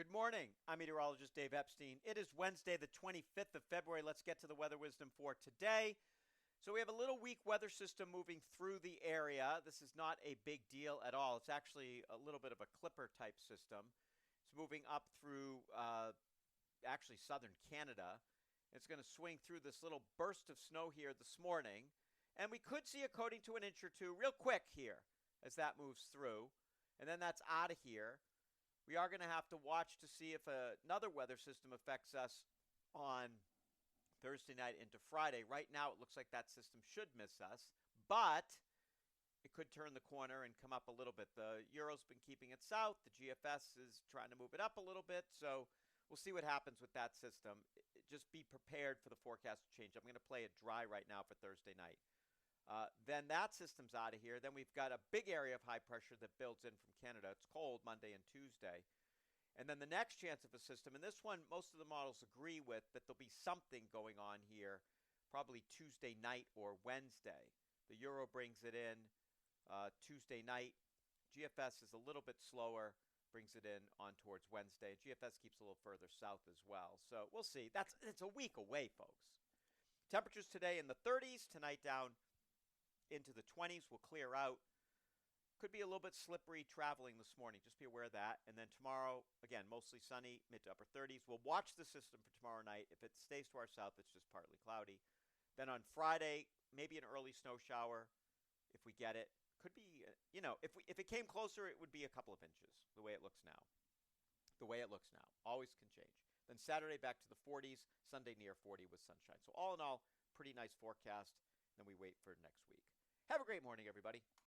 Good morning. I'm meteorologist Dave Epstein. It is Wednesday, the 25th of February. Let's get to the weather wisdom for today. So, we have a little weak weather system moving through the area. This is not a big deal at all. It's actually a little bit of a clipper type system. It's moving up through actually southern Canada. It's going to swing through this little burst of snow here this morning. And we could see a coating to an inch or two real quick here as that moves through. And then that's out of here. We are going to have to watch to see if another weather system affects us on Thursday night into Friday. Right now, it looks like that system should miss us, but it could turn the corner and come up a little bit. The Euro's been keeping it south. The GFS is trying to move it up a little bit. So we'll see what happens with that system. Just be prepared for the forecast to change. I'm going to play it dry right now for Thursday night. Then that system's out of here. Then we've got a big area of high pressure that builds in from Canada. It's cold Monday and Tuesday. And then the next chance of a system, and this one most of the models agree with, that there'll be something going on here probably Tuesday night or Wednesday. The Euro brings it in Tuesday night. GFS is a little bit slower, brings it in on towards Wednesday. GFS keeps a little further south as well. So we'll see. It's a week away, folks. Temperatures today in the 30s, tonight down into the 20s. Will clear out. Could be a little bit slippery traveling this morning. Just be aware of that. And then tomorrow, again, mostly sunny, mid to upper 30s. We'll watch the system for tomorrow night. If it stays to our south, it's just partly cloudy. Then on Friday, maybe an early snow shower if we get it. Could be, if it came closer, it would be a couple of inches the way it looks now. The way it looks now. Always can change. Then Saturday back to the 40s. Sunday near 40 with sunshine. So all in all, pretty nice forecast. Then we wait for next week. Have a great morning, everybody.